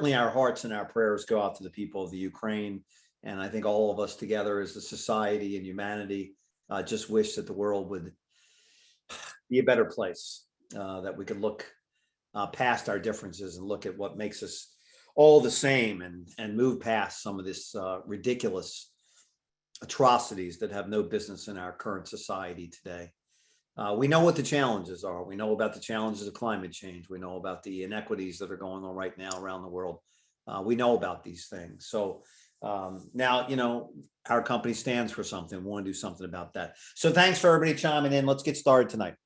certainly our hearts and our prayers go out to the people of the Ukraine. And I think all of us together as a society and humanity just wish that the world would be a better place, that we could look past our differences and look at what makes us all the same, and move past some of this ridiculous atrocities that have no business in our current society today. We know what the challenges are. We know about the challenges of climate change. We know about the inequities that are going on right now around the world. We know about these things. So now, you know, our company stands for something. We want to do something about that. So thanks for everybody chiming in. Let's get started tonight.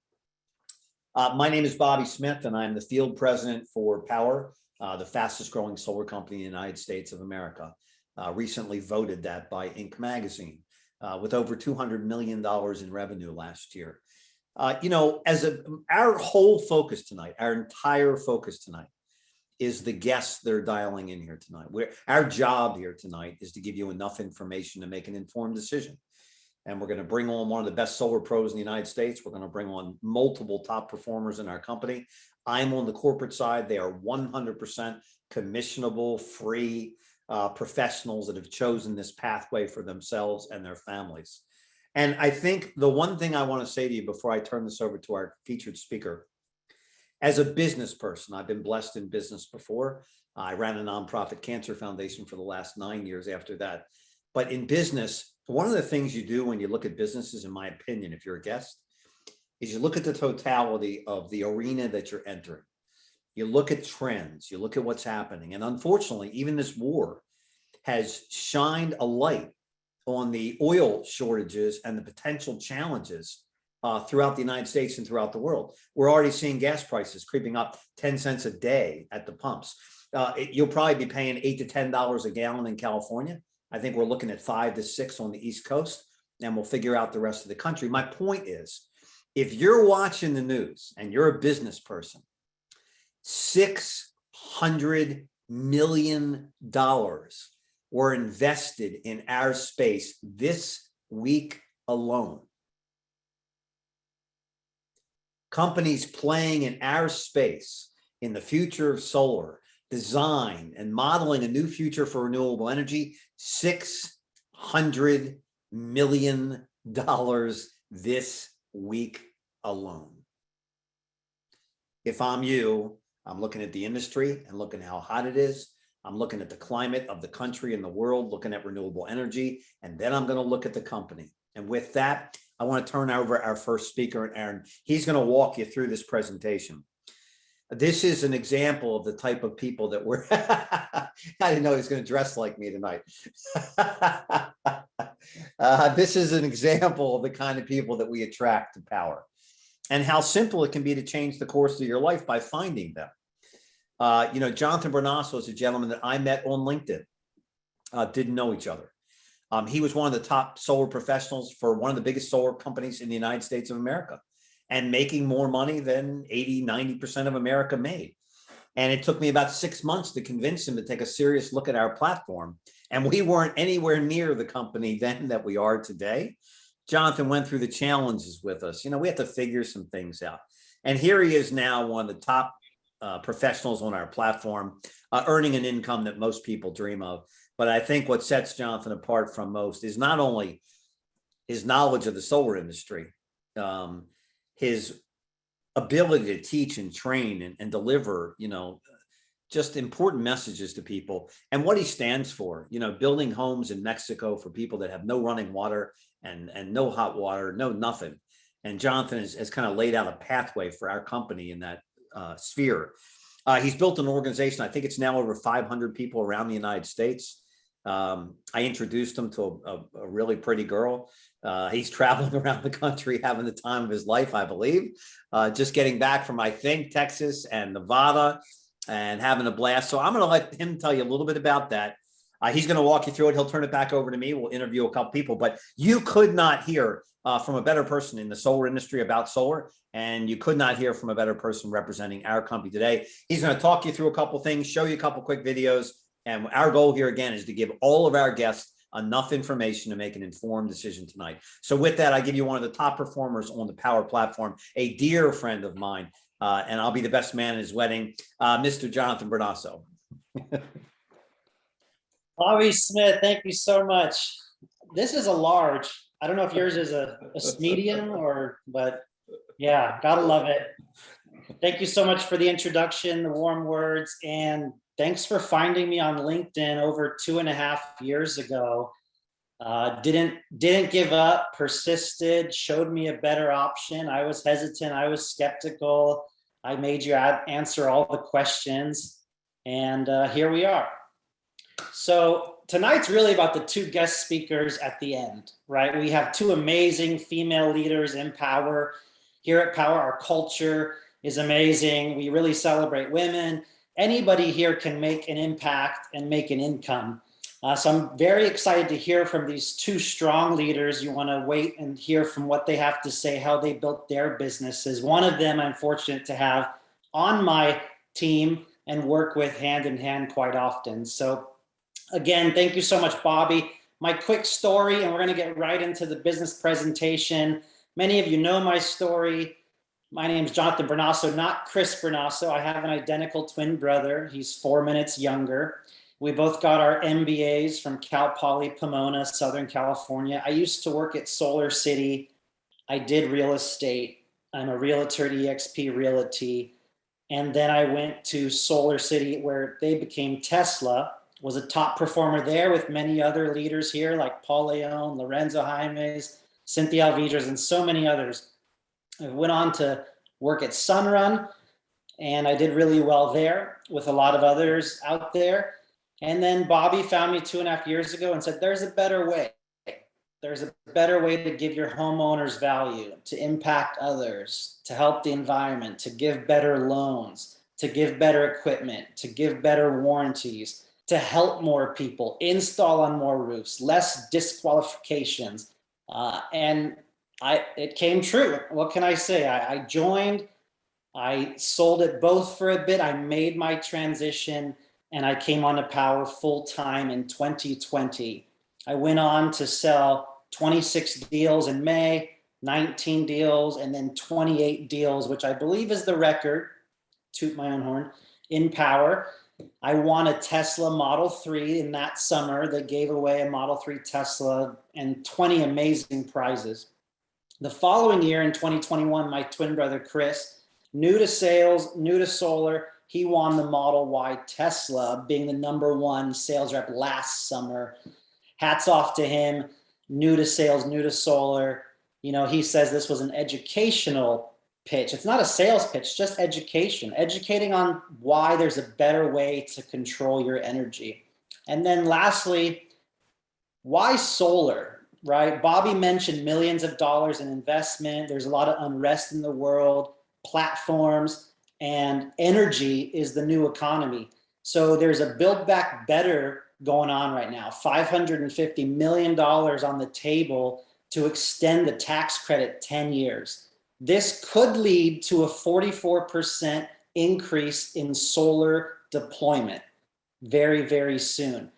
My name is Bobby Smith, and I'm the field president for Powur, the fastest growing solar company in the United States of America. Recently voted that by Inc. magazine, with over $200 million in revenue last year. You know, our whole focus tonight, our entire focus tonight, is the guests that are dialing in here tonight. Our job here tonight is to give you enough information to make an informed decision. And we're going to bring on one of the best solar pros in the United States. We're going to bring on multiple top performers in our company. I'm on the corporate side. They are 100% commissionable, free professionals that have chosen this pathway for themselves and their families. And I think the one thing I want to say to you before I turn this over to our featured speaker, as a business person, I've been blessed in business before. I ran a nonprofit cancer foundation for the last 9 years after that. But in business, one of the things you do when you look at businesses, in my opinion, if you're a guest, is you look at the totality of the arena that you're entering. You look at trends, you look at what's happening. And unfortunately, even this war has shined a light on the oil shortages and the potential challenges throughout the United States and throughout the world. We're already seeing gas prices creeping up 10 cents a day at the pumps. You'll probably be paying $8 to $10 a gallon in California. I think we're looking at 5 to 6 on the East Coast, and we'll figure out the rest of the country. My point is, if you're watching the news and you're a business person, $600 million were invested in our space this week alone. Companies playing in our space in the future of solar, design and modeling a new future for renewable energy, $600 million this week alone. If I'm you, I'm looking at the industry and looking at how hot it is. I'm looking at the climate of the country and the world, looking at renewable energy, and then I'm going to look at the company. And with that, I want to turn over our first speaker, Aaron. He's going to walk you through this presentation. This is an example of the type of people that we're, I didn't know he was going to dress like me tonight. This is an example of the kind of people that we attract to Powur, and how simple it can be to change the course of your life by finding them. You know, Jonathan Brunasso is a gentleman that I met on LinkedIn, didn't know each other. He was one of the top solar professionals for one of the biggest solar companies in the United States of America, and making more money than 80–90% of America made. And it took me about 6 months to convince him to take a serious look at our platform. And we weren't anywhere near the company then that we are today. Jonathan went through the challenges with us. You know, we had to figure some things out. And here he is now, one of the top professionals on our platform, earning an income that most people dream of. But I think what sets Jonathan apart from most is not only his knowledge of the solar industry, his ability to teach and train and deliver, you know, just important messages to people, and what he stands for, you know, building homes in Mexico for people that have no running water and no hot water, no nothing. And Jonathan has kind of laid out a pathway for our company in that sphere. He's built an organization. I think it's now over 500 people around the United States. I introduced him to a really pretty girl. He's traveling around the country, having the time of his life, I believe, just getting back from, I think, Texas and Nevada, and having a blast. So I'm going to let him tell you a little bit about that. He's going to walk you through it. He'll turn it back over to me. We'll interview a couple people, but you could not hear from a better person in the solar industry about solar, and you could not hear from a better person representing our company today. He's going to talk you through a couple things, show you a couple quick videos. And our goal here, again, is to give all of our guests enough information to make an informed decision tonight. So with that, I give you one of the top performers on the Powur platform, a dear friend of mine, and I'll be the best man at his wedding, Mr. Jonathan Brunasso. Bobby Smith, thank you so much. This is a large. I don't know if yours is a medium but yeah, gotta love it. Thank you so much for the introduction, the warm words, and thanks for finding me on LinkedIn over 2.5 years ago. Didn't give up, persisted, showed me a better option. I was hesitant, I was skeptical. I made you answer all the questions, and here we are. So tonight's really about the two guest speakers at the end, right? We have two amazing female leaders in Powur. Here at Powur, our culture is amazing. We really celebrate women. Anybody here can make an impact and make an income. So I'm very excited to hear from these two strong leaders. You want to wait and hear from what they have to say, how they built their businesses. One of them I'm fortunate to have on my team and work with hand in hand quite often. So again, thank you so much, Bobby. My quick story, and we're going to get right into the business presentation. Many of you know my story. My name is Jonathan Brunasso, not Chris Brunasso. I have an identical twin brother. He's 4 minutes younger. We both got our MBAs from Cal Poly Pomona, Southern California. I used to work at Solar City. I did real estate. I'm a realtor at eXp Realty. And then I went to Solar City where they became Tesla. Was a top performer there with many other leaders here like Paul Leon, Lorenzo Jaimes, Cynthia Alvidres, and so many others. I went on to work at Sunrun, and I did really well there with a lot of others out there. And then Bobby found me 2.5 years ago and said, there's a better way. There's a better way to give your homeowners value, to impact others, to help the environment, to give better loans, to give better equipment, to give better warranties, to help more people, install on more roofs, less disqualifications. And it came true. What can I say? I joined, I sold it both for a bit. I made my transition and I came on to Powur full time in 2020. I went on to sell 26 deals in May, 19 deals, and then 28 deals, which I believe is the record, toot my own horn, in Powur. I won a Tesla Model 3 in that summer. They gave away a Model 3 Tesla and 20 amazing prizes. The following year in 2021, my twin brother, Chris, new to sales, new to solar, he won the Model Y Tesla, being the #1 sales rep last summer. Hats off to him, new to sales, new to solar. You know, he says this was an educational pitch. It's not a sales pitch, just education, educating on why there's a better way to control your energy. And then lastly, why solar, right? Bobby mentioned millions of dollars in investment. There's a lot of unrest in the world, platforms, and energy is the new economy. So there's a Build Back Better going on right now, $550 million on the table to extend the tax credit 10 years. This could lead to a 44% increase in solar deployment very, very soon.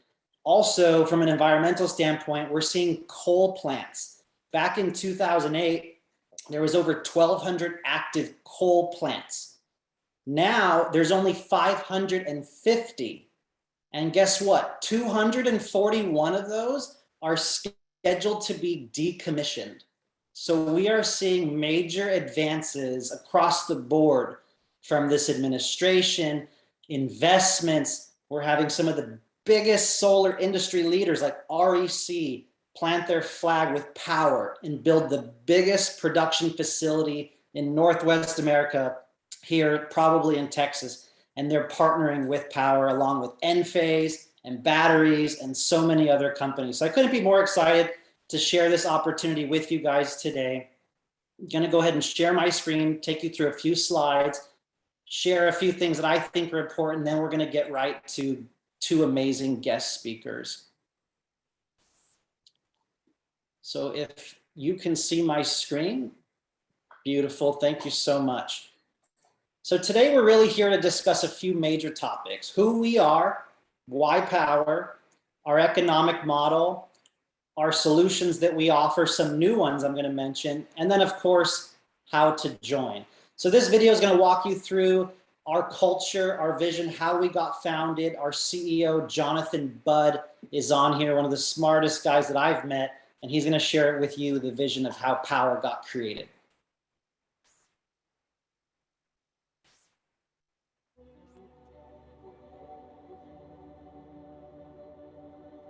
Also, from an environmental standpoint, we're seeing coal plants. Back in 2008, there was over 1,200 active coal plants. Now there's only 550. And guess what? 241 of those are scheduled to be decommissioned. So we are seeing major advances across the board from this administration, investments. We're having some of the biggest solar industry leaders like REC plant their flag with Powur and build the biggest production facility in Northwest America here, probably in Texas. And they're partnering with Powur along with Enphase and batteries and so many other companies. So I couldn't be more excited to share this opportunity with you guys today. I'm going to go ahead and share my screen, take you through a few slides, share a few things that I think are important, then we're going to get right to two amazing guest speakers. So if you can see my screen, beautiful, thank you so much. So today we're really here to discuss a few major topics: who we are, why Powur, our economic model, our solutions that we offer, some new ones I'm going to mention, and then of course, how to join. So this video is going to walk you through our culture, our vision, how we got founded. Our CEO, Jonathan Budd, is on here, one of the smartest guys that I've met, and he's going to share it with you, the vision of how Powur got created.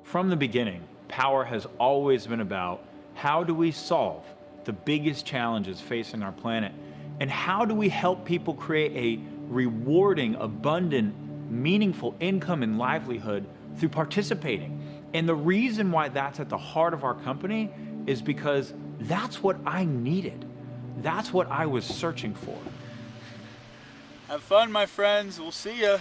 From the beginning, Powur has always been about how do we solve the biggest challenges facing our planet, and how do we help people create a rewarding, abundant, meaningful income and livelihood through participating. And the reason why that's at the heart of our company is because that's what I needed. That's what I was searching for. Have fun, my friends. We'll see ya.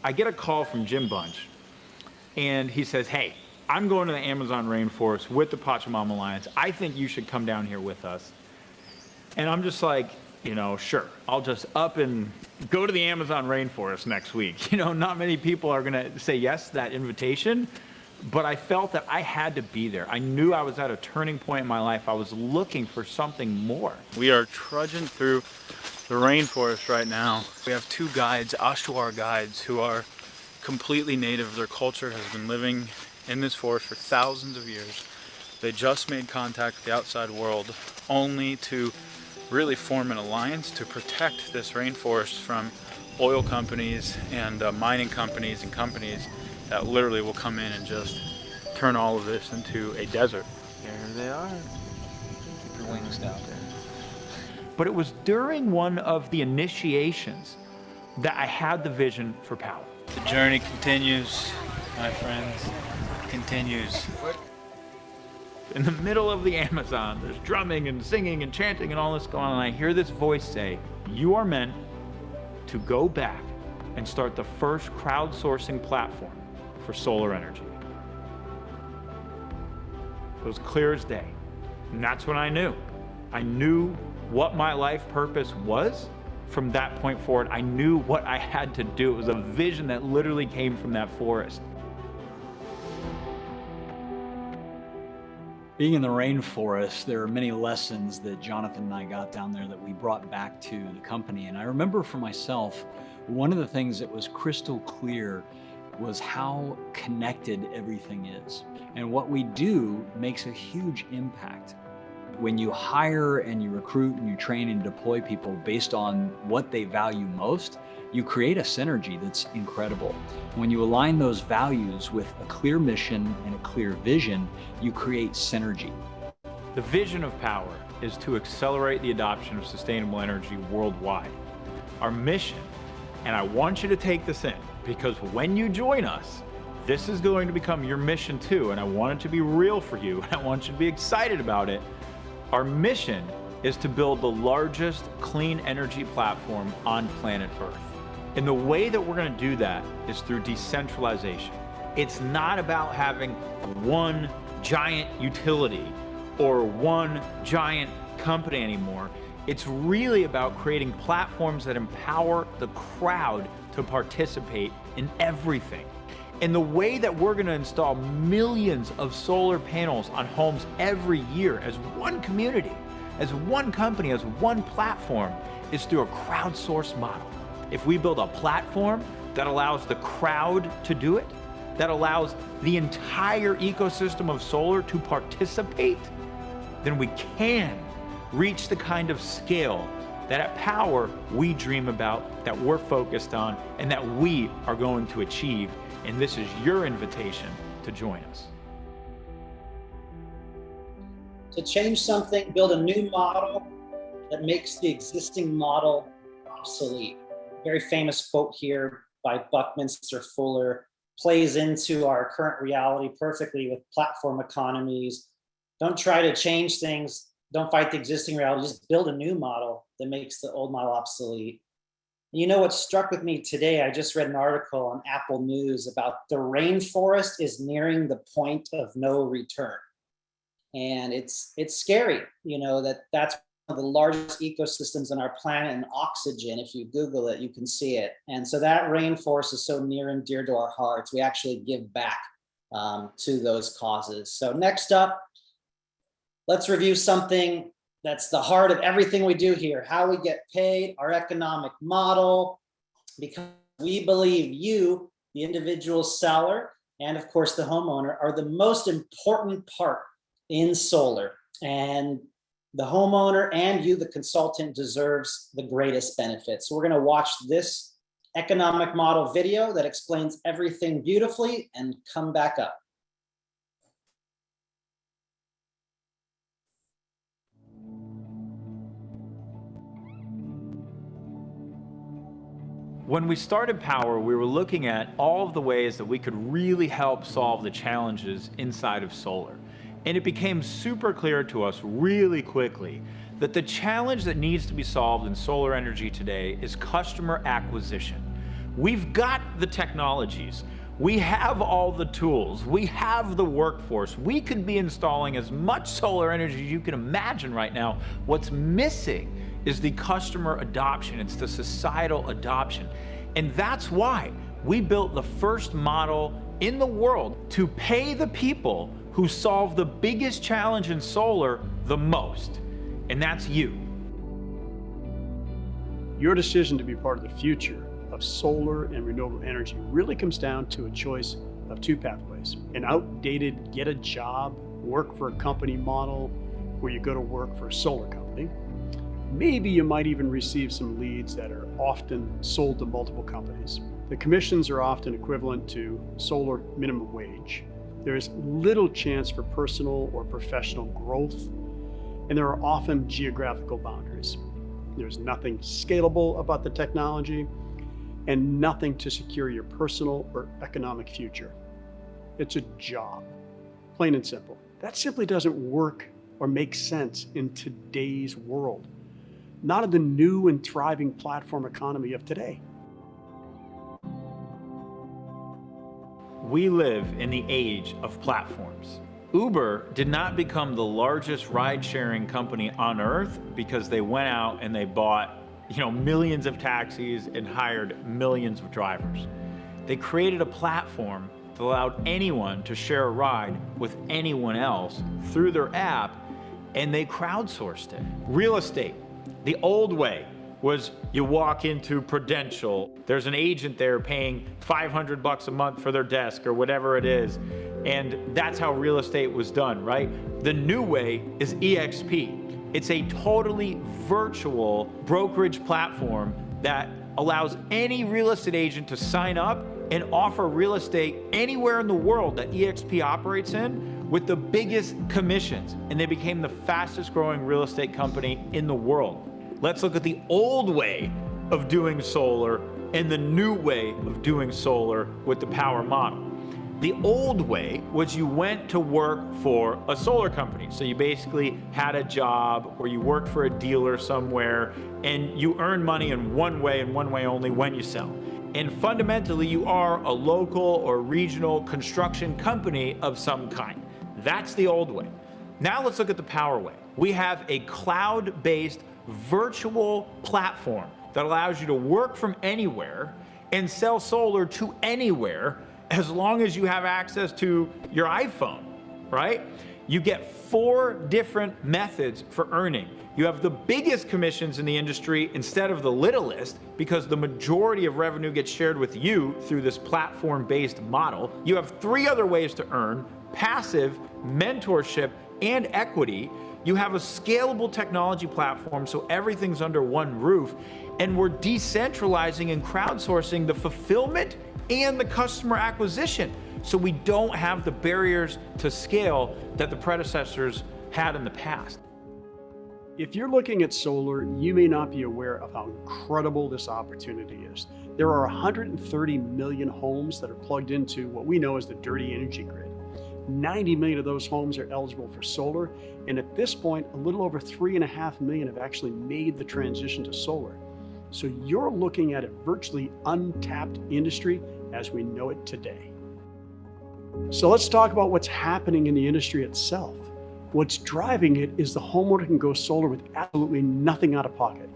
I get a call from Jim Bunch, and he says, hey, I'm going to the Amazon rainforest with the Pachamama Alliance. I think you should come down here with us. And I'm just like, you know, sure, I'll just up and go to the Amazon rainforest next week. You know, not many people are gonna say yes to that invitation, but I felt that I had to be there. I knew I was at a turning point in my life. I was looking for something more. We are trudging through the rainforest right now. We have two guides, Ashwar guides, who are completely native. Their culture has been living in this forest for thousands of years. They just made contact with the outside world only to really form an alliance to protect this rainforest from oil companies and mining companies and companies that literally will come in and just turn all of this into a desert. There they are. Keep your wings down there. But it was during one of the initiations that I had the vision for Powur. The journey continues, my friends. It continues. In the middle of the Amazon, there's drumming and singing and chanting and all this going on, and I hear this voice say, you are meant to go back and start the first crowdsourcing platform for solar energy. It was clear as day. And that's when I knew. I knew what my life purpose was. From that point forward, I knew what I had to do. It was a vision that literally came from that forest. Being in the rainforest, there are many lessons that Jonathan and I got down there that we brought back to the company. And I remember for myself, one of the things that was crystal clear was how connected everything is. And what we do makes a huge impact. When you hire and you recruit and you train and deploy people based on what they value most, you create a synergy that's incredible. When you align those values with a clear mission and a clear vision, you create synergy. The vision of Powur is to accelerate the adoption of sustainable energy worldwide. Our mission, and I want you to take this in, because when you join us, this is going to become your mission too, and I want it to be real for you, and I want you to be excited about it. Our mission is to build the largest clean energy platform on planet Earth. And the way that we're going to do that is through decentralization. It's not about having one giant utility or one giant company anymore. It's really about creating platforms that empower the crowd to participate in everything. And the way that we're going to install millions of solar panels on homes every year as one community, as one company, as one platform, is through a crowdsourced model. If we build a platform that allows the crowd to do it, that allows the entire ecosystem of solar to participate, then we can reach the kind of scale that at Powur we dream about, that we're focused on, and that we are going to achieve. And this is your invitation to join us. To change something, build a new model that makes the existing model obsolete. Very famous quote here by Buckminster Fuller plays into our current reality perfectly with platform economies. Don't try to change things. Don't fight the existing reality. Just build a new model that makes the old model obsolete. You know what struck with me today? I just read an article on Apple News about the rainforest is nearing the point of no return. And it's scary, you know, that's of the largest ecosystems on our planet in oxygen. If you Google it, you can see it. And so that rainforest is so near and dear to our hearts. We actually give back to those causes. So next up, let's review something that's the heart of everything we do here, how we get paid, our economic model, because we believe you, the individual seller, and of course the homeowner, are the most important part in solar. And the homeowner and you, the consultant, deserves the greatest benefit. So we're going to watch this economic model video that explains everything beautifully and come back up. When we started Powur, we were looking at all of the ways that we could really help solve the challenges inside of solar. And it became super clear to us really quickly that the challenge that needs to be solved in solar energy today is customer acquisition. We've got the technologies, we have all the tools, we have the workforce, we could be installing as much solar energy as you can imagine right now. What's missing is the customer adoption, it's the societal adoption. And that's why we built the first model in the world to pay the people who solve the biggest challenge in solar the most, and that's you. Your decision to be part of the future of solar and renewable energy really comes down to a choice of two pathways: an outdated get a job, work for a company model where you go to work for a solar company. Maybe you might even receive some leads that are often sold to multiple companies. The commissions are often equivalent to solar minimum wage. There is little chance for personal or professional growth, and there are often geographical boundaries. There's nothing scalable about the technology and nothing to secure your personal or economic future. It's a job, plain and simple. That simply doesn't work or make sense in today's world, not in the new and thriving platform economy of today. We live in the age of platforms. Uber did not become the largest ride-sharing company on earth because they went out and they bought, millions of taxis and hired millions of drivers. They created a platform that allowed anyone to share a ride with anyone else through their app, and they crowdsourced it. Real estate, the old way was you walk into Prudential, there's an agent there paying $500 a month for their desk or whatever it is, and that's how real estate was done, right? The new way is EXP. It's a totally virtual brokerage platform that allows any real estate agent to sign up and offer real estate anywhere in the world that EXP operates in with the biggest commissions, and they became the fastest growing real estate company in the world. Let's look at the old way of doing solar and the new way of doing solar with the Powur model. The old way was you went to work for a solar company. So you basically had a job or you worked for a dealer somewhere and you earn money in one way and one way only when you sell. And fundamentally, you are a local or regional construction company of some kind. That's the old way. Now let's look at the Powur way. We have a cloud-based virtual platform that allows you to work from anywhere and sell solar to anywhere as long as you have access to your iPhone, right? You get 4 different methods for earning. You have the biggest commissions in the industry instead of the littlest, because the majority of revenue gets shared with you through this platform-based model. You have 3 other ways to earn: passive, mentorship, and equity. You have a scalable technology platform, so everything's under one roof, and we're decentralizing and crowdsourcing the fulfillment and the customer acquisition, so we don't have the barriers to scale that the predecessors had in the past. If you're looking at solar, you may not be aware of how incredible this opportunity is. There are 130 million homes that are plugged into what we know as the dirty energy grid. 90 million of those homes are eligible for solar, and at this point, a little over 3.5 million have actually made the transition to solar. So you're looking at a virtually untapped industry as we know it today. So let's talk about what's happening in the industry itself. What's driving it is the homeowner can go solar with absolutely nothing out of pocket,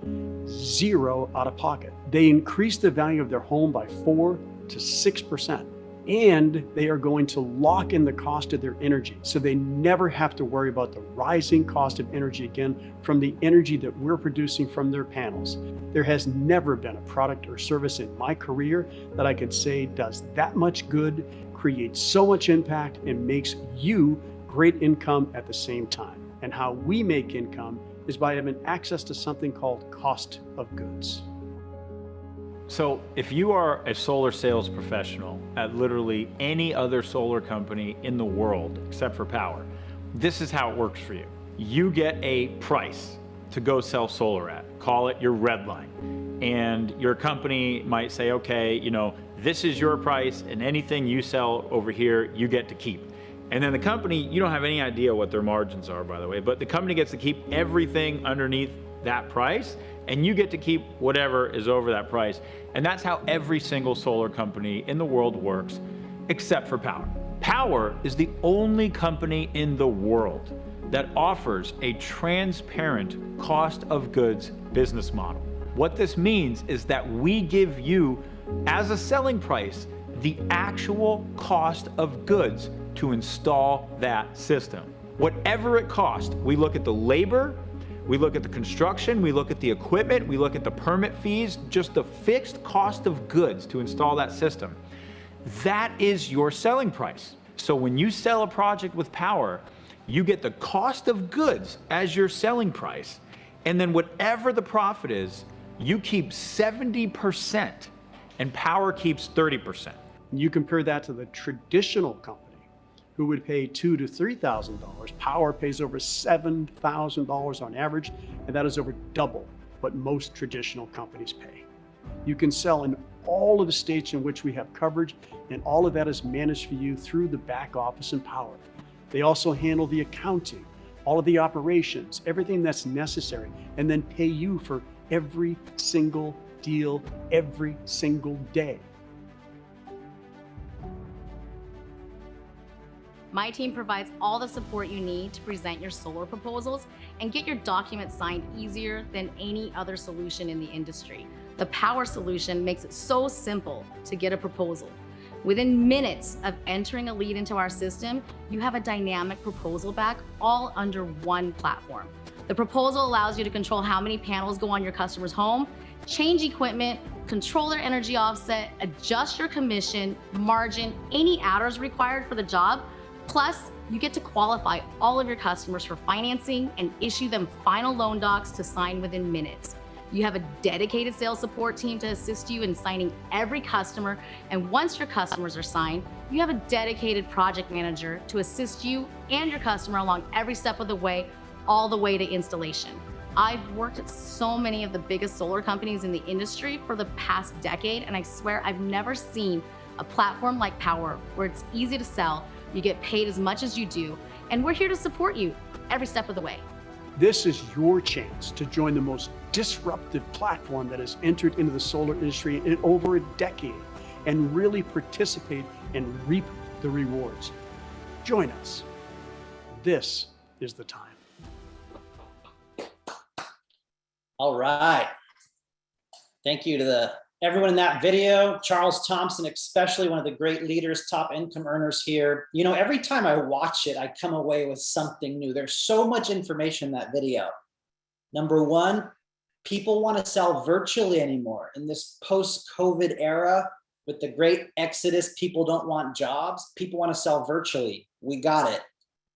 zero out of pocket. They increase the value of their home by 4 to 6%. And they are going to lock in the cost of their energy. So they never have to worry about the rising cost of energy again from the energy that we're producing from their panels. There has never been a product or service in my career that I could say does that much good, creates so much impact, and makes you great income at the same time. And how we make income is by having access to something called cost of goods. So if you are a solar sales professional at literally any other solar company in the world except for Powur, this is how it works for you. You get a price to go sell solar at, call it your red line. And your company might say, okay, this is your price and anything you sell over here, you get to keep. And then the company, you don't have any idea what their margins are, by the way, but the company gets to keep everything underneath that price, and you get to keep whatever is over that price. And that's how every single solar company in the world works, except for Powur. Powur is the only company in the world that offers a transparent cost of goods business model. What this means is that we give you, as a selling price, the actual cost of goods to install that system. Whatever it costs, we look at the labor, we look at the construction, we look at the equipment, we look at the permit fees, just the fixed cost of goods to install that system. That is your selling price. So when you sell a project with Powur, you get the cost of goods as your selling price, and then whatever the profit is, you keep 70% and Powur keeps 30%. You compare that to the traditional company who would pay $2,000 to $3,000. Powur pays over $7,000 on average, and that is over double what most traditional companies pay. You can sell in all of the states in which we have coverage, and all of that is managed for you through the back office in Powur. They also handle the accounting, all of the operations, everything that's necessary, and then pay you for every single deal, every single day. My team provides all the support you need to present your solar proposals and get your documents signed easier than any other solution in the industry. The Powur solution makes it so simple to get a proposal. Within minutes of entering a lead into our system, you have a dynamic proposal back all under one platform. The proposal allows you to control how many panels go on your customer's home, change equipment, control their energy offset, adjust your commission, margin, any adders required for the job. Plus, you get to qualify all of your customers for financing and issue them final loan docs to sign within minutes. You have a dedicated sales support team to assist you in signing every customer, and once your customers are signed, you have a dedicated project manager to assist you and your customer along every step of the way, all the way to installation. I've worked at so many of the biggest solar companies in the industry for the past decade, and I swear I've never seen a platform like Powur where it's easy to sell, you get paid as much as you do, and we're here to support you every step of the way. This is your chance to join the most disruptive platform that has entered into the solar industry in over a decade and really participate and reap the rewards. Join us. This is the time. All right. Thank you to everyone in that video. Charles Thompson, especially one of the great leaders, top income earners here. You know, every time I watch it, I come away with something new. There's so much information in that video. Number one, people want to sell virtually anymore. In this post-COVID era, with the great exodus, people don't want jobs. People want to sell virtually. We got it.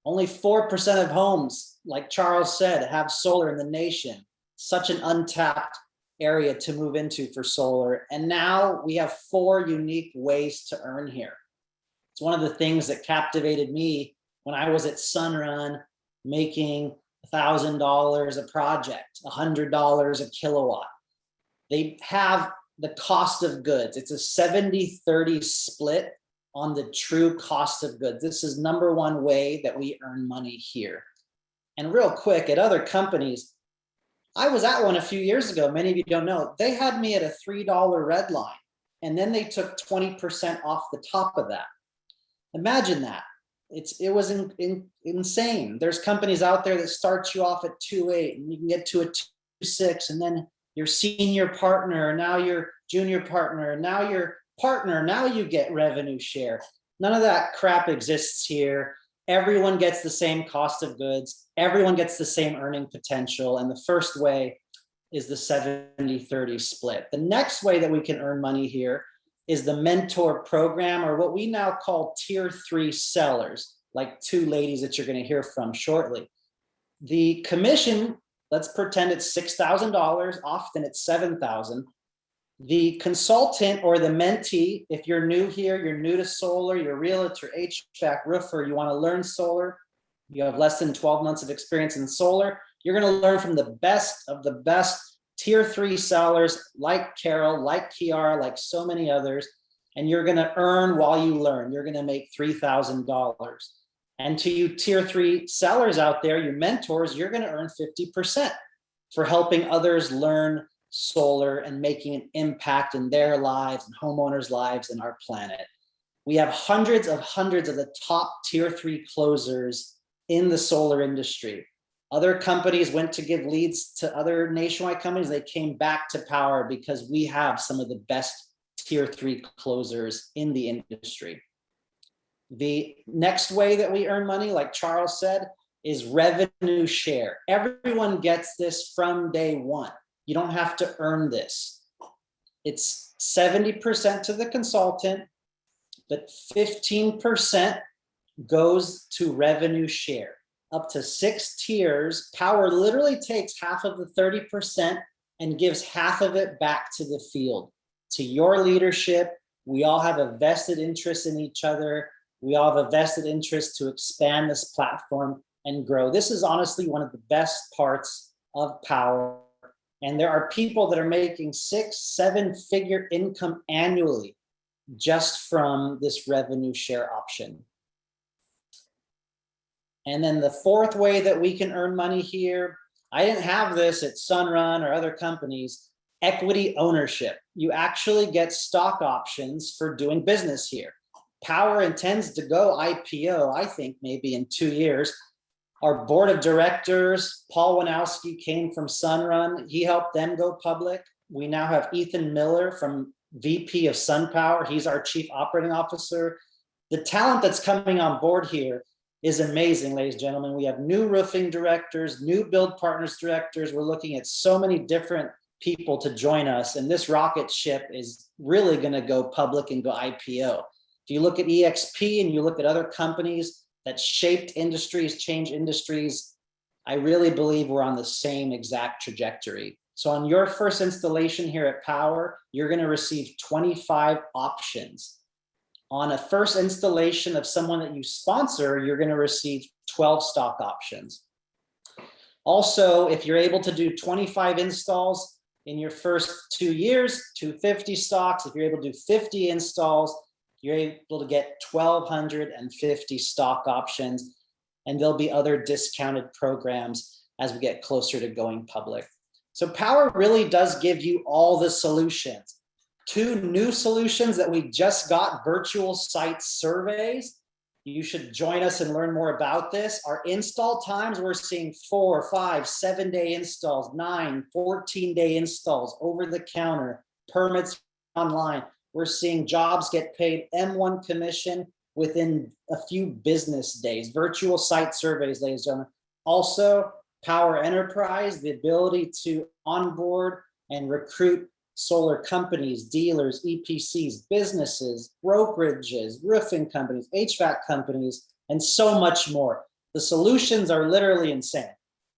Only 4% of homes, like Charles said, have solar in the nation. Such an untapped area to move into for solar. And now we have 4 unique ways to earn here. It's one of the things that captivated me when I was at Sunrun making $1,000 a project, $100 a kilowatt. They have the cost of goods. It's a 70-30 split on the true cost of goods. This is number one way that we earn money here. And real quick, at other companies, I was at one a few years ago. Many of you don't know. They had me at a $3 red line, and then they took 20% off the top of that. Imagine that. it was insane. There's companies out there that start you off at 2.8 and you can get to a 2.6, and then your senior partner, now your junior partner, now your partner, now you get revenue share. None of that crap exists here. Everyone gets the same cost of goods. Everyone gets the same earning potential. And the first way is the 70-30 split. The next way that we can earn money here is the mentor program, or what we now call tier 3 sellers, like two ladies that you're going to hear from shortly. The commission, let's pretend it's $6,000, often it's $7,000. The consultant or the mentee, if you're new here, you're new to solar, you're a realtor, HVAC, roofer, you want to learn solar, you have less than 12 months of experience in solar, you're going to learn from the best of the best tier 3 sellers like Carol, like Kiara, like so many others, and you're going to earn while you learn. You're going to make $3,000. And to you tier 3 sellers out there, your mentors, you're going to earn 50% for helping others learn solar and making an impact in their lives and homeowners' lives and our planet. We have hundreds of the top tier 3 closers in the solar industry. Other companies went to give leads to other nationwide companies. They came back to Powur because we have some of the best tier 3 closers in the industry. The next way that we earn money, like Charles said, is revenue share. Everyone gets this from day one. You don't have to earn this. It's 70% to the consultant, but 15% goes to revenue share. Up to 6 tiers, Powur literally takes half of the 30% and gives half of it back to the field, to your leadership. We all have a vested interest in each other. We all have a vested interest to expand this platform and grow. This is honestly one of the best parts of Powur. And there are people that are making 6-7 figure income annually just from this revenue share option. And then the fourth way that we can earn money here, I didn't have this at Sunrun or other companies, equity ownership. You actually get stock options for doing business here. Powur intends to go IPO, I think maybe in 2 years. Our board of directors, Paul Wanowski came from Sunrun. He helped them go public. We now have Ethan Miller from VP of SunPower. He's our chief operating officer. The talent that's coming on board here is amazing, ladies and gentlemen. We have new roofing directors, new build partners directors. We're looking at so many different people to join us. And this rocket ship is really going to go public and go IPO. If you look at EXP and you look at other companies that shaped industries, changed industries, I really believe we're on the same exact trajectory. So on your first installation here at Powur, you're going to receive 25 options. On a first installation of someone that you sponsor, you're going to receive 12 stock options. Also, if you're able to do 25 installs in your first 2 years, 250 stocks. If you're able to do 50 installs, you're able to get 1,250 stock options, and there'll be other discounted programs as we get closer to going public. So Powur really does give you all the solutions. 2 new solutions that we just got, virtual site surveys. You should join us and learn more about this. Our install times, we're seeing 4, 5, 7-day installs, 9, 14-day installs, over the counter, permits online. We're seeing jobs get paid M1 commission within a few business days. Virtual site surveys, ladies and gentlemen. Also, Powur Enterprise, the ability to onboard and recruit solar companies, dealers, EPCs, businesses, brokerages, roofing companies, HVAC companies, and so much more. The solutions are literally insane.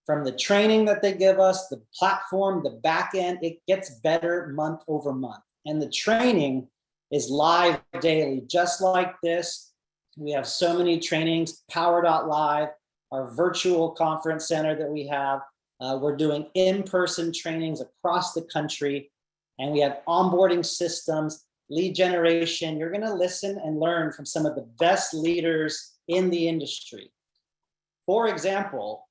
From the training that they give us, the platform, the back end, it gets better month over month. And the training is live daily, just like this. We have so many trainings, Powur.live, our virtual conference center that we have. We're doing in-person trainings across the country, and we have onboarding systems, lead generation. You're going to listen and learn from some of the best leaders in the industry. For example,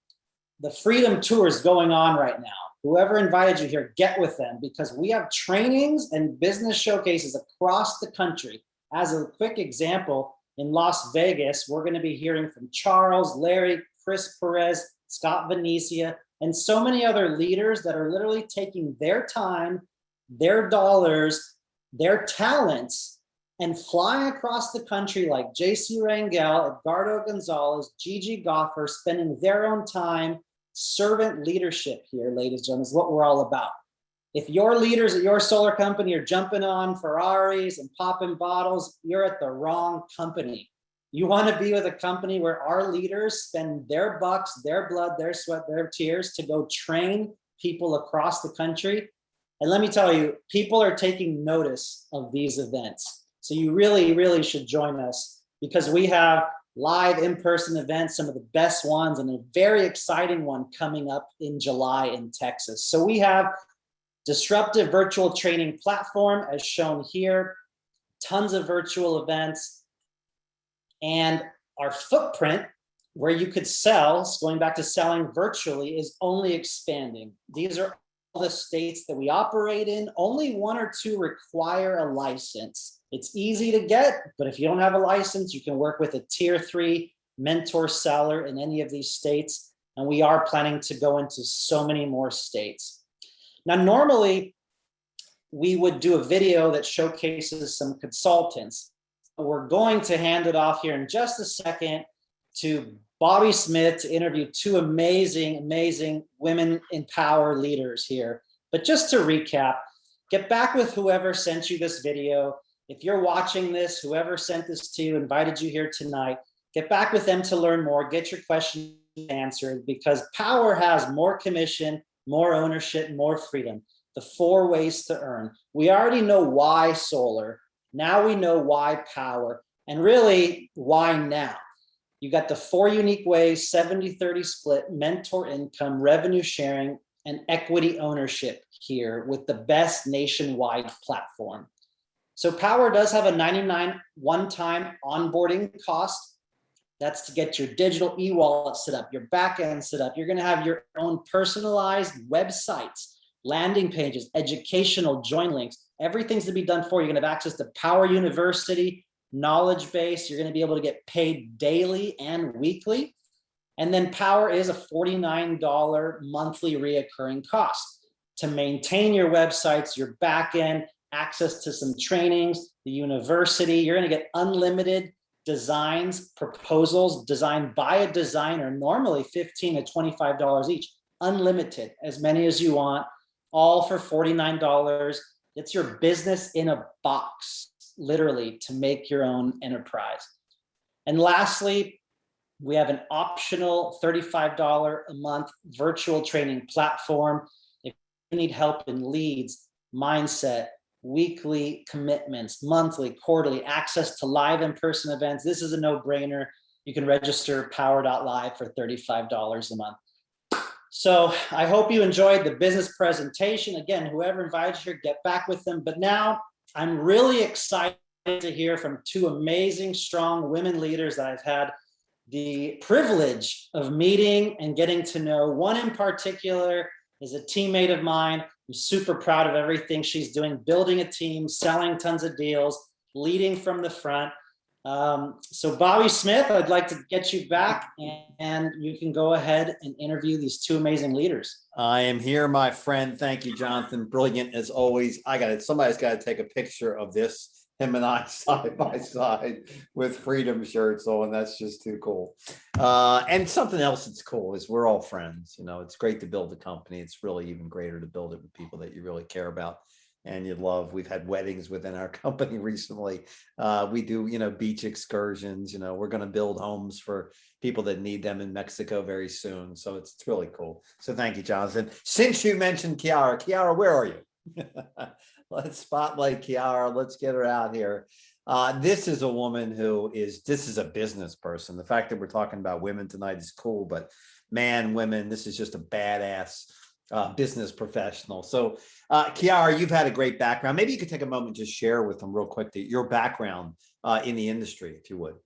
the Freedom Tour is going on right now. Whoever invited you here, get with them, because we have trainings and business showcases across the country. As a quick example, in Las Vegas, we're going to be hearing from Charles, Larry, Chris Perez, Scott Venecia, and so many other leaders that are literally taking their time, their dollars, their talents, and flying across the country like JC Rangel, Edgardo Gonzalez, Gigi Goffer, spending their own time. Servant leadership here, ladies and gentlemen, is what we're all about. If your leaders at your solar company are jumping on Ferraris and popping bottles, you're at the wrong company. You want to be with a company where our leaders spend their bucks, their blood, their sweat, their tears to go train people across the country. And let me tell you, people are taking notice of these events. So you really, really should join us, because we have live in-person events, some of the best ones, and a very exciting one coming up in July in Texas. So we have disruptive virtual training platform as shown here, tons of virtual events, and our footprint where you could sell, going back to selling virtually, is only expanding. These are all the states that we operate in. Only 1 or 2 require a license. It's easy to get, but if you don't have a license, you can work with a tier 3 mentor seller in any of these states. And we are planning to go into so many more states. Now, normally we would do a video that showcases some consultants. We're going to hand it off here in just a second to Bobby Smith to interview 2 amazing women in power leaders here. But just to recap, get back with whoever sent you this video. If you're watching this, whoever sent this to you, invited you here tonight, get back with them to learn more, get your questions answered, because Powur has more commission, more ownership, more freedom. The 4 ways to earn. We already know why solar. Now we know why Powur, and really why now. You got the 4 unique ways: 70-30 split, mentor income, revenue sharing, and equity ownership here with the best nationwide platform. So Powur does have a $99 one-time onboarding cost. That's to get your digital e-wallet set up, your backend set up. You're going to have your own personalized websites, landing pages, educational join links. Everything's to be done for you. You're going to have access to Powur University, knowledge base. You're going to be able to get paid daily and weekly. And then Powur is a $49 monthly reoccurring cost to maintain your websites, your backend, access to some trainings, the university. You're going to get unlimited designs, proposals designed by a designer, normally $15 to $25 each, unlimited, as many as you want, all for $49. It's your business in a box, literally, to make your own enterprise. And lastly, we have an optional $35 a month virtual training platform. If you need help in leads, mindset, weekly commitments, monthly, quarterly, access to live in-person events, this is a no-brainer. You can register powur.live for $35 a month. So I hope you enjoyed the business presentation. Again, whoever invited you here, get back with them. But now I'm really excited to hear from 2 amazing, strong women leaders that I've had the privilege of meeting and getting to know. One in particular is a teammate of mine. I'm super proud of everything she's doing, building a team, selling tons of deals, leading from the front. So Bobby Smith, I'd like to get you back, and you can go ahead and interview these 2 amazing leaders. I am here, my friend. Thank you, Jonathan. Brilliant as always. Somebody's got to take a picture of this, him and I side by side with freedom shirts on. That's just too cool. And something else that's cool is we're all friends. You know, it's great to build a company. It's really even greater to build it with people that you really care about and you love. We've had weddings within our company recently. We do, beach excursions. We're going to build homes for people that need them in Mexico very soon. So it's really cool. So thank you, Jonathan. Since you mentioned Kiara, where are you? Let's spotlight Kiara. Let's get her out here. This is a woman this is a business person. The fact that we're talking about women tonight is cool, but man, women, this is just a badass business professional. So Kiara, you've had a great background. Maybe you could take a moment to share with them real quick your background in the industry, if you would.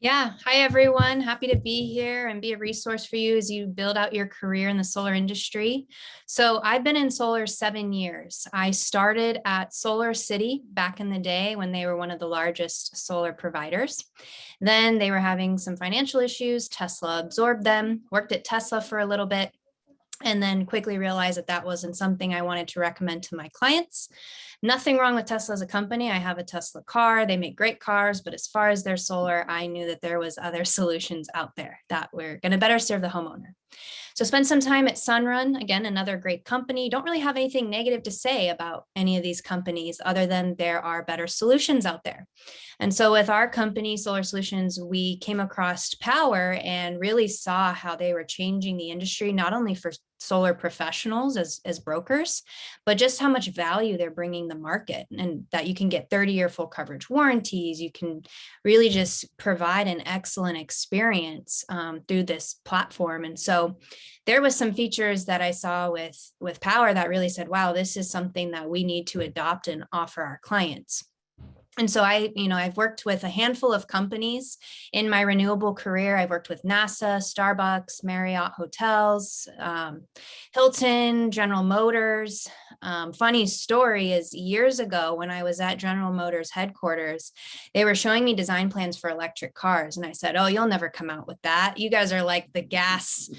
Yeah. Hi, everyone. Happy to be here and be a resource for you as you build out your career in the solar industry. So I've been in solar 7 years. I started at Solar City back in the day when they were one of the largest solar providers. Then they were having some financial issues. Tesla absorbed them, worked at Tesla for a little bit, and then quickly realized that that wasn't something I wanted to recommend to my clients. Nothing wrong with Tesla as a company. I have a Tesla car. They make great cars, but as far as their solar, I knew that there was other solutions out there that were going to better serve the homeowner. So spend some time at Sunrun, again, another great company. Don't really have anything negative to say about any of these companies other than there are better solutions out there. And so with our company, Solar Solutions, we came across Powur and really saw how they were changing the industry, not only for solar professionals as brokers, but just how much value they're bringing the market, and that you can get 30-year full coverage warranties. You can really just provide an excellent experience through this platform. And so there was some features that I saw with Powur that really said, wow, this is something that we need to adopt and offer our clients. And so I've worked with a handful of companies in my renewable career. I've worked with NASA, Starbucks, Marriott Hotels, Hilton, General Motors. Funny story is years ago when I was at General Motors headquarters, they were showing me design plans for electric cars. And I said, oh, you'll never come out with that. You guys are like the gas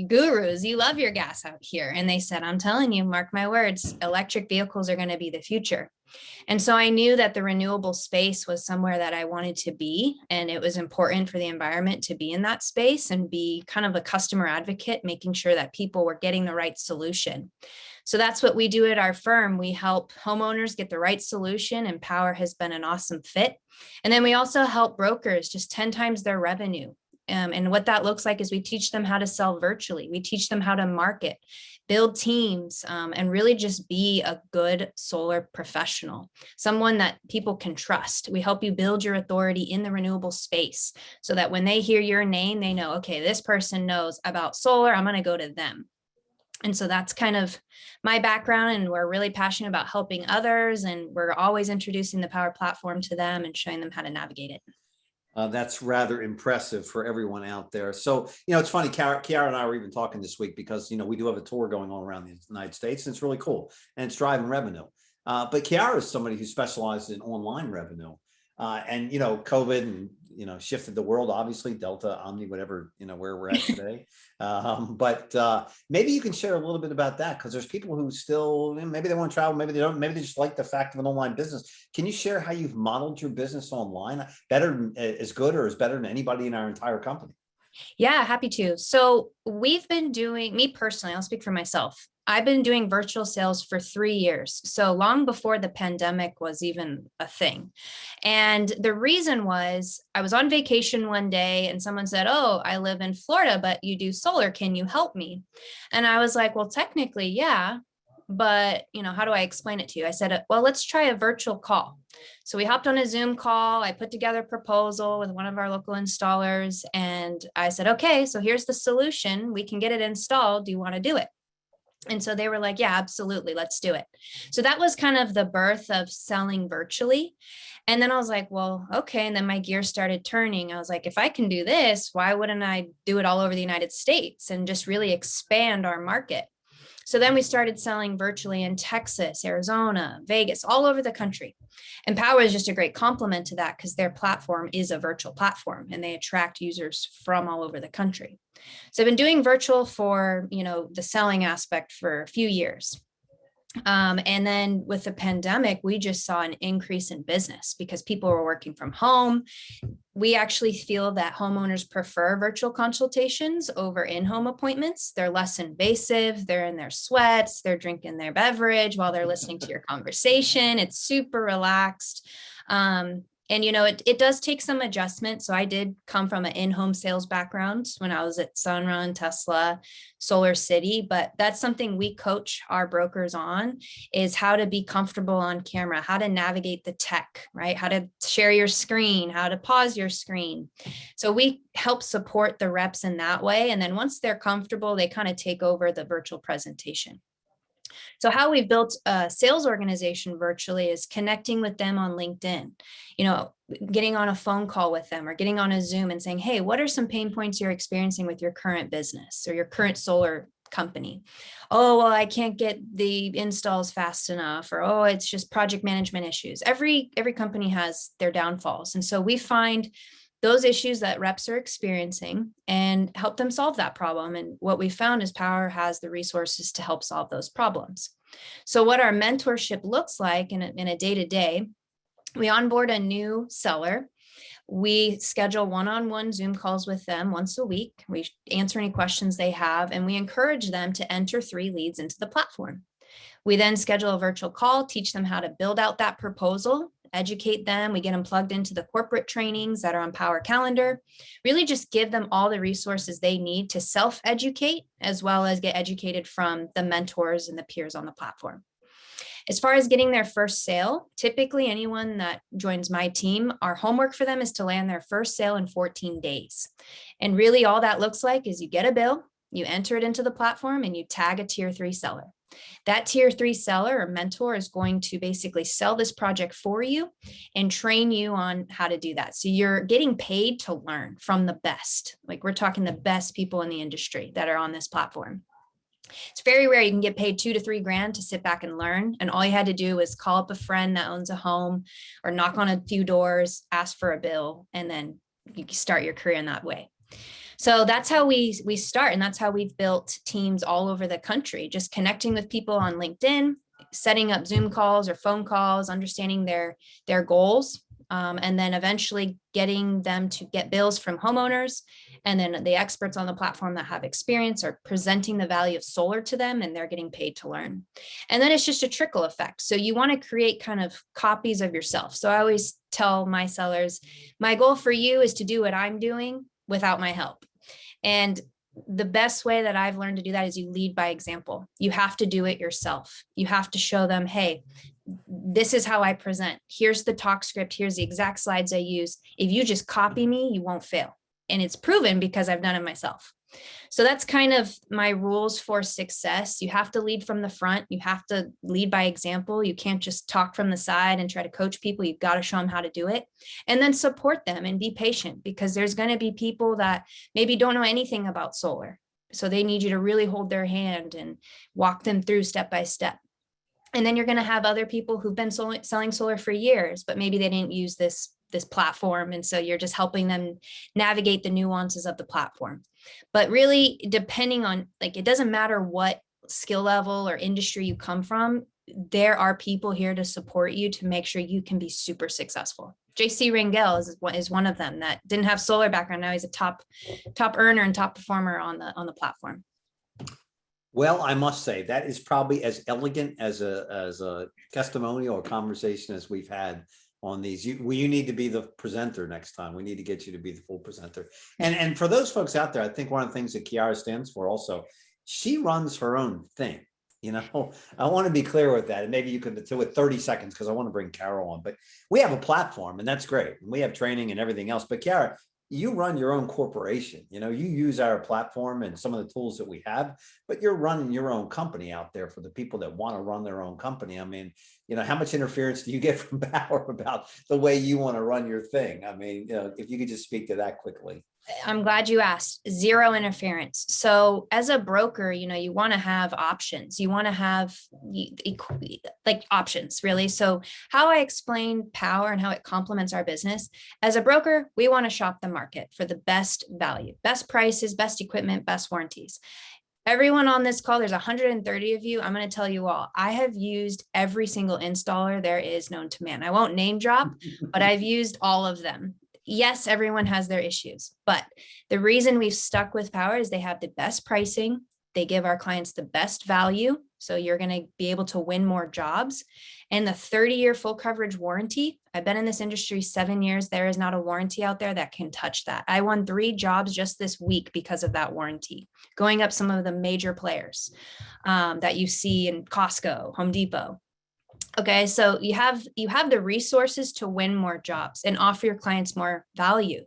gurus. You love your gas out here. And they said, I'm telling you, mark my words, electric vehicles are going to be the future. And so I knew that the renewable space was somewhere that I wanted to be, and it was important for the environment to be in that space and be kind of a customer advocate, making sure that people were getting the right solution. So that's what we do at our firm. We help homeowners get the right solution, and Powur has been an awesome fit. And then we also help brokers just 10 times their revenue. And what that looks like is we teach them how to sell virtually. We teach them how to market, build teams, and really just be a good solar professional, someone that people can trust. We help you build your authority in the renewable space so that when they hear your name, they know, okay, this person knows about solar, I'm going to go to them. And so that's kind of my background, and we're really passionate about helping others, and we're always introducing the Powur platform to them and showing them how to navigate it. That's rather impressive for everyone out there. So, it's funny, Kiara and I were even talking this week because, we do have a tour going on around the United States, and it's really cool, and it's driving revenue. But Kiara is somebody who specializes in online revenue. And, COVID and, shifted the world, obviously, Delta, Omni, whatever, where we're at today. But maybe you can share a little bit about that, because there's people who still, maybe they want to travel, maybe they don't, maybe they just like the fact of an online business. Can you share how you've modeled your business online better, as good or as better than anybody in our entire company? Yeah, happy to. So we've been doing, me personally, I'll speak for myself. I've been doing virtual sales for 3 years. So long before the pandemic was even a thing. And the reason was I was on vacation one day and someone said, oh, I live in Florida, but you do solar. Can you help me? And I was like, well, technically, yeah. But, how do I explain it to you? I said, well, let's try a virtual call. So we hopped on a Zoom call. I put together a proposal with one of our local installers. And I said, okay, so here's the solution. We can get it installed. Do you want to do it? And so they were like, yeah, absolutely. Let's do it. So that was kind of the birth of selling virtually. And then I was like, well, okay. And then my gears started turning. I was like, if I can do this, why wouldn't I do it all over the United States and just really expand our market? So then we started selling virtually in Texas, Arizona, Vegas, all over the country. And Powur is just a great complement to that because their platform is a virtual platform and they attract users from all over the country. So I've been doing virtual for, the selling aspect for a few years. And then with the pandemic, we just saw an increase in business because people were working from home. We actually feel that homeowners prefer virtual consultations over in-home appointments. They're less invasive. They're in their sweats. They're drinking their beverage while they're listening to your conversation. It's super relaxed. And, it does take some adjustment. So I did come from an in-home sales background when I was at Sunrun, Tesla, Solar City, but that's something we coach our brokers on is how to be comfortable on camera, how to navigate the tech, right? How to share your screen, how to pause your screen. So we help support the reps in that way. And then once they're comfortable, they kind of take over the virtual presentation. So how we built a sales organization virtually is connecting with them on LinkedIn, you know, getting on a phone call with them or getting on a Zoom and saying, hey, what are some pain points you're experiencing with your current business or your current solar company? Oh, well, I can't get the installs fast enough, or, oh, it's just project management issues. Every company has their downfalls. And so we find those issues that reps are experiencing and help them solve that problem. And what we found is Powur has the resources to help solve those problems. So what our mentorship looks like in a day-to-day, we onboard a new seller. We schedule one-on-one Zoom calls with them once a week. We answer any questions they have, and we encourage them to enter 3 leads into the platform. We then schedule a virtual call, teach them how to build out that proposal, educate them. We get them plugged into the corporate trainings that are on Powur Calendar, really just give them all the resources they need to self-educate, as well as get educated from the mentors and the peers on the platform. As far as getting their first sale, typically anyone that joins my team, our homework for them is to land their first sale in 14 days. And really all that looks like is you get a bill, you enter it into the platform, and you tag a tier 3 seller. That tier 3 seller or mentor is going to basically sell this project for you and train you on how to do that. So you're getting paid to learn from the best. Like, we're talking the best people in the industry that are on this platform. It's very rare you can get paid $2 to $3 grand to sit back and learn. And all you had to do was call up a friend that owns a home or knock on a few doors, ask for a bill, and then you can start your career in that way. So that's how we start. And that's how we've built teams all over the country, just connecting with people on LinkedIn, setting up Zoom calls or phone calls, understanding their goals, and then eventually getting them to get bills from homeowners. And then the experts on the platform that have experience are presenting the value of solar to them, and they're getting paid to learn. And then it's just a trickle effect. So you want to create kind of copies of yourself. So I always tell my sellers, my goal for you is to do what I'm doing without my help. And the best way that I've learned to do that is you lead by example. You have to do it yourself. You have to show them, hey, this is how I present. Here's the talk script. Here's the exact slides I use. If you just copy me, you won't fail. And it's proven because I've done it myself. So that's kind of my rules for success. You have to lead from the front. You have to lead by example. You can't just talk from the side and try to coach people. You've got to show them how to do it, and then support them and be patient, because there's going to be people that maybe don't know anything about solar. So they need you to really hold their hand and walk them through step by step. And then you're going to have other people who've been selling solar for years, but maybe they didn't use this platform. And so you're just helping them navigate the nuances of the platform. But really, depending on, like, it doesn't matter what skill level or industry you come from, there are people here to support you to make sure you can be super successful. JC Rangel is one of them that didn't have solar background. Now he's a top earner and top performer on the platform. Well, I must say that is probably as elegant as a testimonial or conversation as we've had on these. You need to be the presenter next time. We need to get you to be the full presenter. And for those folks out there, I think one of the things that Kiara stands for also, she runs her own thing. You know, I want to be clear with that. And maybe you could do it 30 seconds because I want to bring Carol on. But we have a platform, and that's great. We have training and everything else. But Kiara, you run your own corporation. You know, you use our platform and some of the tools that we have, but you're running your own company out there for the people that want to run their own company. I mean, you know, how much interference do you get from Powur about the way you want to run your thing? I mean, you know, if you could just speak to that quickly. I'm glad you asked. Zero interference. So as a broker, you know, you want to have options. You want to have like options, really. So how I explain Powur and how it complements our business, as a broker, we want to shop the market for the best value, best prices, best equipment, best warranties. Everyone on this call, there's 130 of you. I'm going to tell you all, I have used every single installer there is known to man. I won't name drop, but I've used all of them. Yes, everyone has their issues, but the reason we've stuck with Powur is they have the best pricing. They give our clients the best value. So you're going to be able to win more jobs. And the 30-year full coverage warranty. I've been in this industry 7 years. There is not a warranty out there that can touch that. I won 3 jobs just this week because of that warranty, going up some of the major players that you see in Costco, Home Depot. Okay, so you have the resources to win more jobs and offer your clients more value.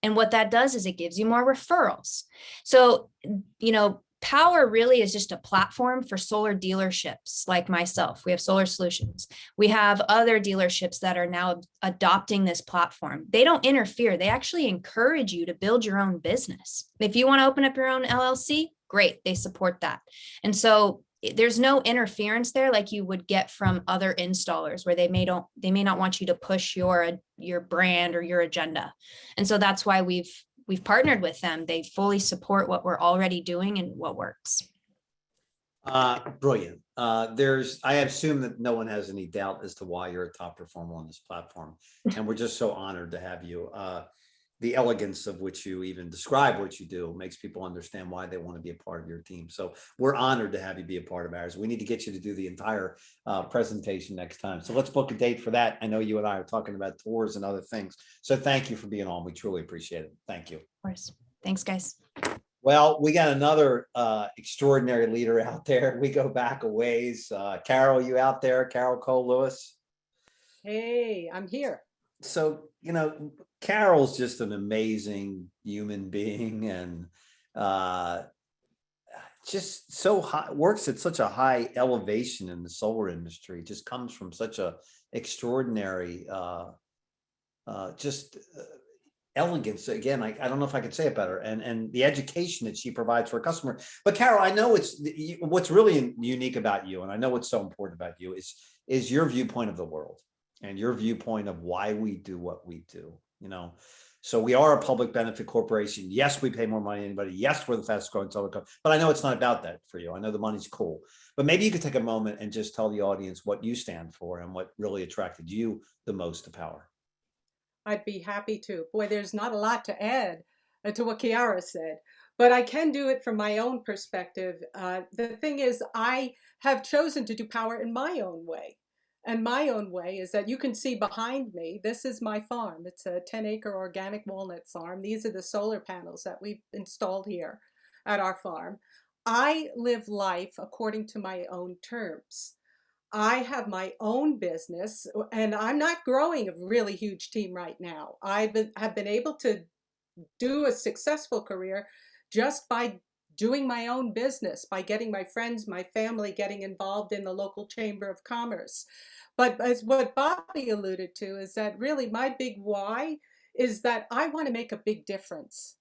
And what that does is it gives you more referrals. So, you know, Powur really is just a platform for solar dealerships like myself. We have Solar Solutions. We have other dealerships that are now adopting this platform. They don't interfere. They actually encourage you to build your own business. If you want to open up your own LLC, great. They support that. And so there's no interference there like you would get from other installers where they may not want you to push your brand or your agenda. And so that's why we've partnered with them. They fully support what we're already doing and what works. Brilliant. I assume that no one has any doubt as to why you're a top performer on this platform. And we're just so honored to have you. The elegance of which you even describe what you do makes people understand why they want to be a part of your team. So we're honored to have you be a part of ours. We need to get you to do the entire presentation next time. So let's book a date for that. I know you and I are talking about tours and other things. So thank you for being on. We truly appreciate it. Thank you. Of course. Thanks, guys. Well, we got another extraordinary leader out there. We go back a ways. Carol, you out there? Carol Cole-Lewis? Hey, I'm here. So, Carol's just an amazing human being and just so high, works at such a high elevation in the solar industry, just comes from such a extraordinary, elegance. Again, I don't know if I could say it better. And the education that she provides for a customer. But Carol, I know what's really unique about you, and I know what's so important about you is your viewpoint of the world and your viewpoint of why we do what we do. So we are a public benefit corporation. Yes, we pay more money than anybody. Yes, we're the fastest growing solar company. But I know it's not about that for you. I know the money's cool. But maybe you could take a moment and just tell the audience what you stand for and what really attracted you the most to Powur. I'd be happy to. Boy, there's not a lot to add to what Kiara said, but I can do it from my own perspective. The thing is, I have chosen to do Powur in my own way. And my own way is that you can see behind me, this is my farm. It's a 10-acre organic walnut farm. These are the solar panels that we've installed here at our farm. I live life according to my own terms. I have my own business and I'm not growing a really huge team right now. Have been able to do a successful career just by doing my own business, by getting my friends, my family getting involved in the local chamber of commerce. But as what Bobby alluded to is that really my big why is that I want to make a big difference.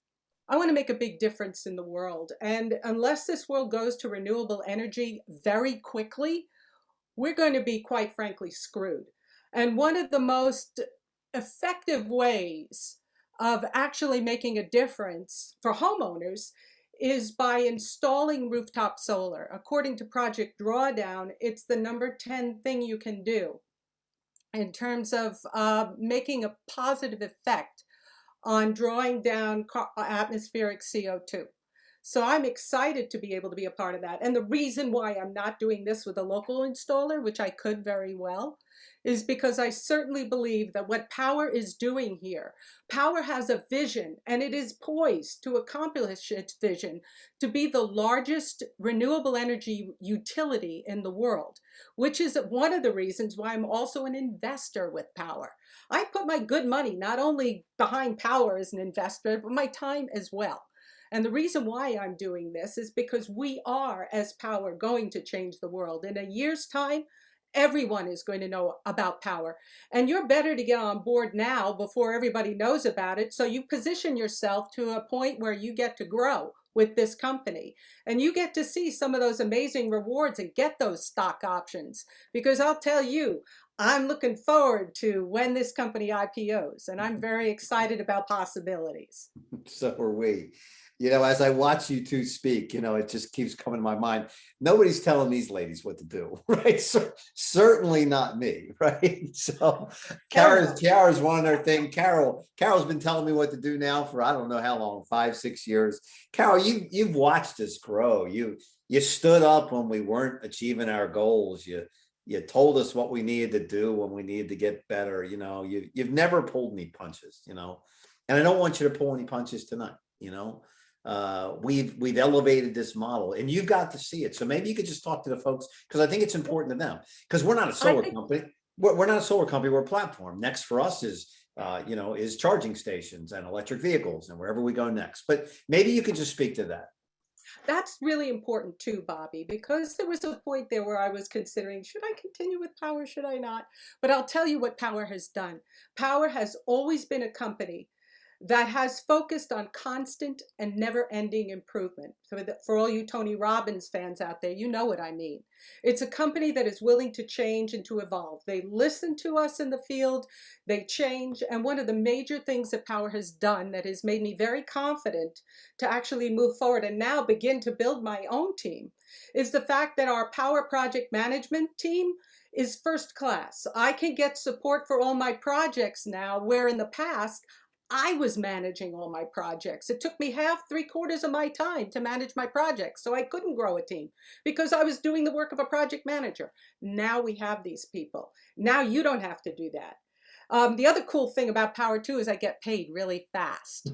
I want to make a big difference in the world. And unless this world goes to renewable energy very quickly, we're going to be, quite frankly, screwed. And one of the most effective ways of actually making a difference for homeowners is by installing rooftop solar. According to Project Drawdown, it's the number 10 thing you can do in terms of making a positive effect on drawing down atmospheric CO2. So I'm excited to be able to be a part of that. And the reason why I'm not doing this with a local installer, which I could very well, is because I certainly believe that what Powur is doing here, Powur has a vision and it is poised to accomplish its vision to be the largest renewable energy utility in the world, which is one of the reasons why I'm also an investor with Powur. I put my good money not only behind Powur as an investor, but my time as well. And the reason why I'm doing this is because we are, as Powur, going to change the world. In a year's time, everyone is going to know about Powur. And you're better to get on board now before everybody knows about it. So you position yourself to a point where you get to grow with this company. And you get to see some of those amazing rewards and get those stock options. Because I'll tell you, I'm looking forward to when this company IPOs. And I'm very excited about possibilities. So are we. As I watch you two speak, it just keeps coming to my mind. Nobody's telling these ladies what to do, right? So certainly not me, right? So Kiara's one of their thing. Carol's been telling me what to do now for I don't know how long, 5-6 years. Carol, you've watched us grow. You stood up when we weren't achieving our goals. You told us what we needed to do when we needed to get better. You've never pulled any punches, and I don't want you to pull any punches tonight. We've elevated this model and you've got to see it. So maybe you could just talk to the folks, because I think it's important to them, because we're not a solar company. We're not a solar company. We're a platform. Next for us is charging stations and electric vehicles and wherever we go next. But maybe you could just speak to that. That's really important too, Bobby, because there was a point there where I was considering, should I continue with Powur? Should I not? But I'll tell you what Powur has done. Powur has always been a company that has focused on constant and never-ending improvement. So for all you Tony Robbins fans out there, you know what I mean. It's a company that is willing to change and to evolve. They listen to us in the field, they change, and one of the major things that Powur has done that has made me very confident to actually move forward and now begin to build my own team is the fact that our Powur project management team is first class. I can get support for all my projects now, where in the past, I was managing all my projects. It took me half, 3/4 of my time to manage my projects. So I couldn't grow a team because I was doing the work of a project manager. Now we have these people. Now you don't have to do that. The other cool thing about Powur too is I get paid really fast.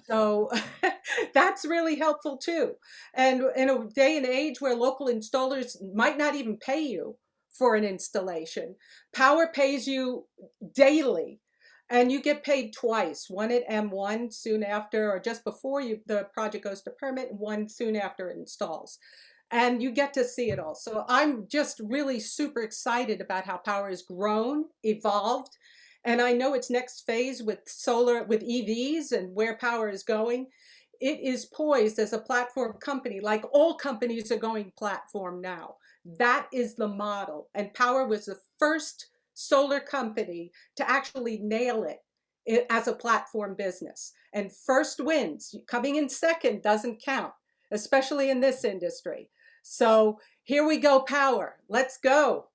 So that's really helpful too. And in a day and age where local installers might not even pay you for an installation, Powur pays you daily. And you get paid twice, one at M1 soon after or just before the project goes to permit, and one soon after it installs. And you get to see it all. So I'm just really super excited about how Powur has grown, evolved. And I know its next phase with solar, with EVs and where Powur is going. It is poised as a platform company, like all companies are going platform now. That is the model. And Powur was the first solar company to actually nail it as a platform business. And first wins. Coming in second doesn't count, especially in this industry. So here we go, Powur. Let's go.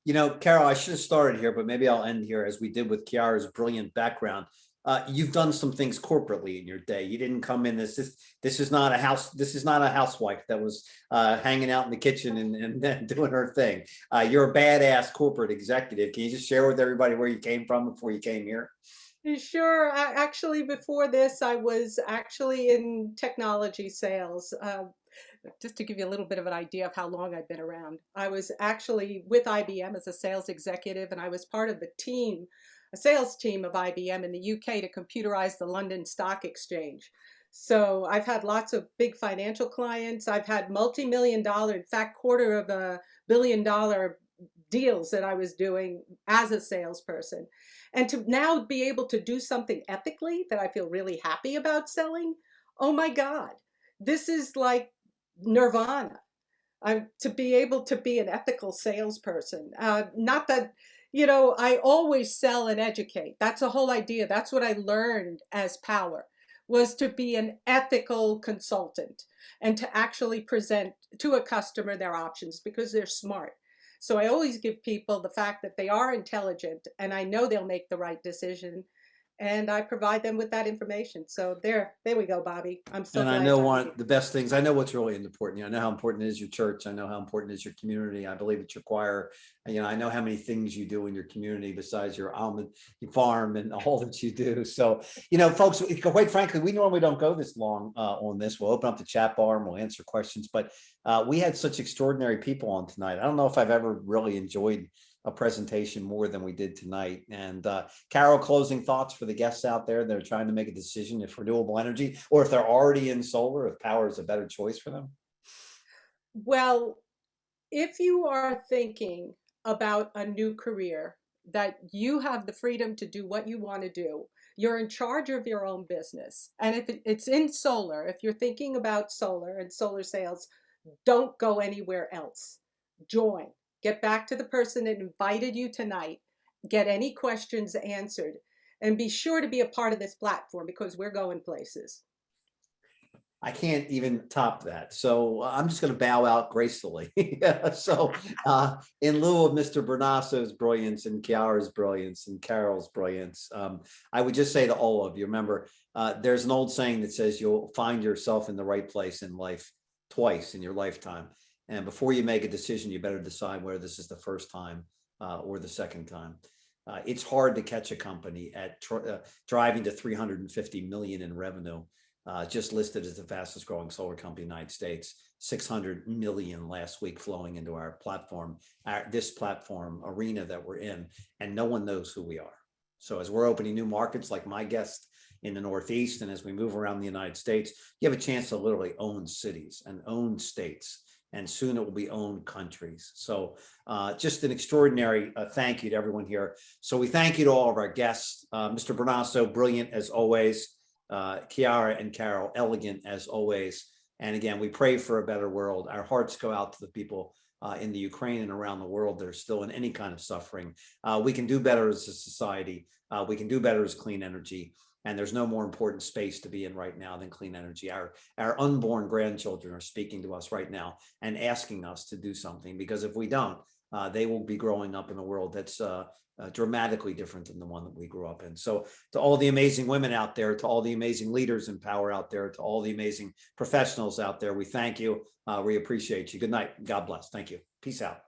You know, Carol, I should have started here, but maybe I'll end here as we did with Kiara's brilliant background. You've done some things corporately in your day. You didn't come in this is not a house. This is not a housewife that was hanging out in the kitchen and doing her thing. You're a badass corporate executive. Can you just share with everybody where you came from before you came here? Sure. Actually, before this, I was actually in technology sales. Just to give you a little bit of an idea of how long I've been around. I was actually with IBM as a sales executive, and I was part of the team, a sales team of IBM in the UK to computerize the London Stock Exchange. So I've had lots of big financial clients. I've had multi-million-dollar, in fact, $250 million deals that I was doing as a salesperson. And to now be able to do something ethically that I feel really happy about selling, oh my God, this is like nirvana. To be able to be an ethical salesperson. Not that, I always sell and educate. That's the whole idea. That's what I learned as Powur, was to be an ethical consultant and to actually present to a customer their options because they're smart. So I always give people the fact that they are intelligent and I know they'll make the right decision. And I provide them with that information. So there we go, Bobby. I'm so And glad. I know one of the best things, I know what's really important. I know how important is your church. I know how important is your community. I believe it's your choir. I know how many things you do in your community besides your almond farm and all that you do. So, folks, quite frankly, we normally don't go this long on this. We'll open up the chat bar and we'll answer questions, but we had such extraordinary people on tonight. I don't know if I've ever really enjoyed a presentation more than we did tonight. And Carol, closing thoughts for the guests out there that are trying to make a decision if renewable energy, or if they're already in solar, if Powur is a better choice for them? Well, if you are thinking about a new career, that you have the freedom to do what you want to do, you're in charge of your own business. And if it's in solar, if you're thinking about solar and solar sales, don't go anywhere else. Join. Get back to the person that invited you tonight. Get any questions answered. And be sure to be a part of this platform because we're going places. I can't even top that. So I'm just going to bow out gracefully. So in lieu of Mr. Brunasso's brilliance and Kiara's brilliance and Carol's brilliance, I would just say to all of you, remember, there's an old saying that says you'll find yourself in the right place in life twice in your lifetime. And before you make a decision, you better decide whether this is the first time or the second time. It's hard to catch a company at driving to 350 million in revenue, just listed as the fastest growing solar company in the United States, 600 million last week flowing into our platform, this platform arena that we're in, and no one knows who we are. So as we're opening new markets, like my guest in the Northeast. And as we move around the United States, you have a chance to literally own cities and own states. And soon it will be owned countries. So just an extraordinary thank you to everyone here. So we thank you to all of our guests. Mr. Brunasso, brilliant as always. Kiara and Carol, elegant as always. And again, we pray for a better world. Our hearts go out to the people in the Ukraine and around the world that are still in any kind of suffering. We can do better as a society. We can do better as clean energy. And there's no more important space to be in right now than clean energy. Our unborn grandchildren are speaking to us right now and asking us to do something, because if we don't, they will be growing up in a world that's dramatically different than the one that we grew up in. So to all the amazing women out there, to all the amazing leaders in power out there, to all the amazing professionals out there, we thank you. We appreciate you. Good night. God bless. Thank you. Peace out.